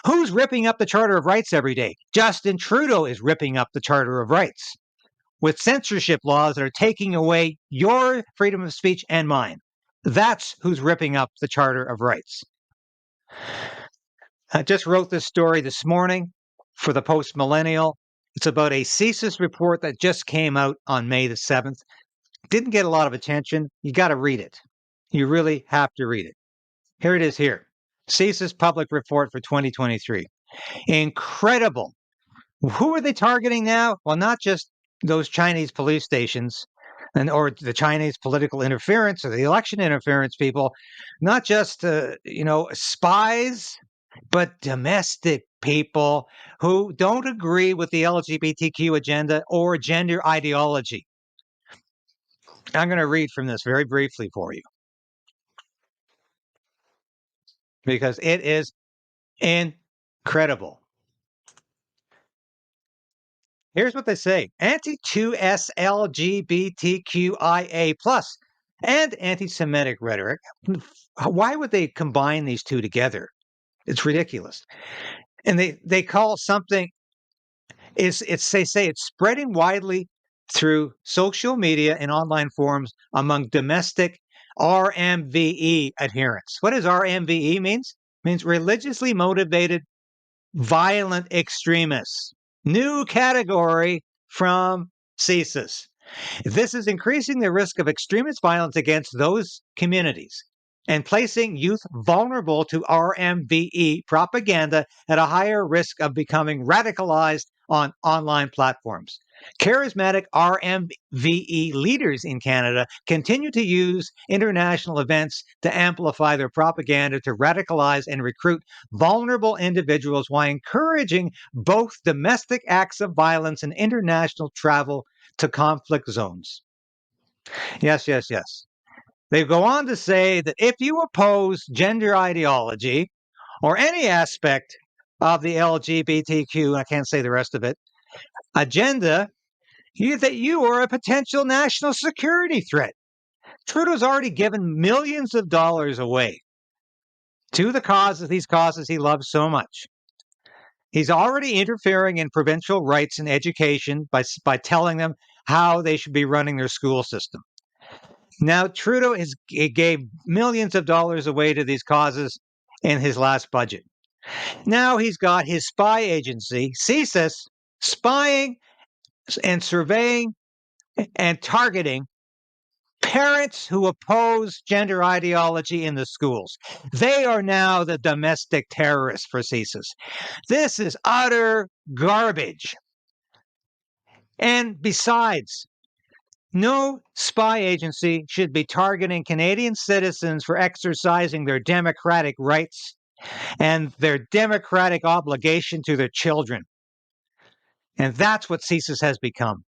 Who's ripping up the Charter of Rights every day? Justin Trudeau is ripping up the Charter of Rights with censorship laws that are taking away your freedom of speech and mine. That's who's ripping up the Charter of Rights. I just wrote this story this morning for the Post Millennial. It's about a CSIS report that just came out on May the 7th. Didn't get a lot of attention. You got to read it. You really have to read it. Here it is here. CSIS Public Report for 2023. Incredible. Who are they targeting now? Well, not just those Chinese police stations or the Chinese political interference or the election interference people, not just spies, but domestic people who don't agree with the LGBTQ agenda or gender ideology. I'm going to read from this very briefly for you because it is incredible. Here's what they say. Anti-2S LGBTQIA+ and anti-Semitic rhetoric. Why would they combine these two together? It's ridiculous. And they call something, they say it's spreading widely through social media and online forums among domestic RMVE adherents. What does RMVE means? It means religiously motivated violent extremists. New category from CSIS. This is increasing the risk of extremist violence against those communities and placing youth vulnerable to RMVE propaganda at a higher risk of becoming radicalized on online platforms. Charismatic RMVE leaders in Canada continue to use international events to amplify their propaganda to radicalize and recruit vulnerable individuals while encouraging both domestic acts of violence and international travel to conflict zones. Yes. They go on to say that if you oppose gender ideology or any aspect of the LGBTQ, I can't say the rest of it, agenda, that you are a potential national security threat. Trudeau's already given millions of dollars away to these causes he loves so much. He's already interfering in provincial rights and education by telling them how they should be running their school system. Now, Trudeau gave millions of dollars away to these causes in his last budget. Now he's got his spy agency, CSIS, spying and surveying and targeting parents who oppose gender ideology in the schools. They are now the domestic terrorists for CSIS. This is utter garbage. And besides, no spy agency should be targeting Canadian citizens for exercising their democratic rights and their democratic obligation to their children. And that's what CSIS has become.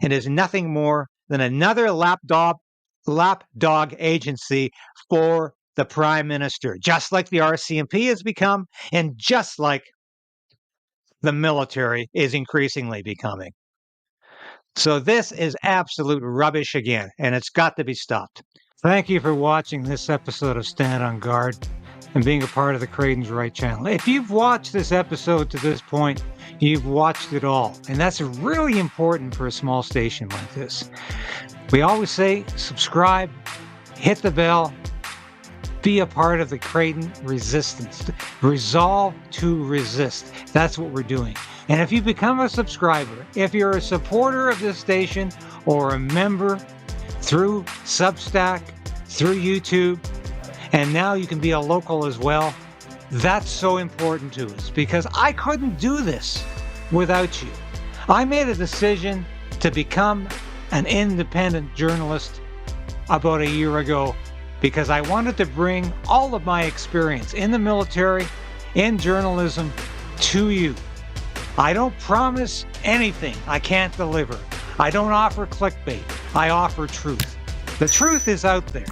It is nothing more than another lapdog agency for the Prime Minister, just like the RCMP has become, and just like the military is increasingly becoming. So this is absolute rubbish again, and it's got to be stopped. Thank you for watching this episode of Stand on Guard and being a part of the KRAYDEN'S Right channel. If you've watched this episode to this point, you've watched it all, and that's really important for a small station like this. We always say subscribe, hit the bell, be a part of the KRAYDEN resistance. Resolve to resist. That's what we're doing. And if you become a subscriber, if you're a supporter of this station or a member through Substack, through YouTube, and now you can be a local as well, that's so important to us because I couldn't do this without you. I made a decision to become an independent journalist about a year ago because I wanted to bring all of my experience in the military, in journalism, to you. I don't promise anything I can't deliver. I don't offer clickbait. I offer truth. The truth is out there,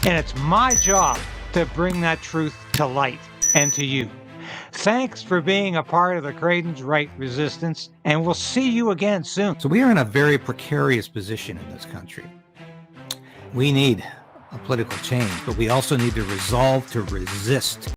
and it's my job to bring that truth to light and to you. Thanks for being a part of the KRAYDEN'S Right resistance, and we'll see you again soon. So we are in a very precarious position in this country. We need a political change, but we also need to resolve to resist.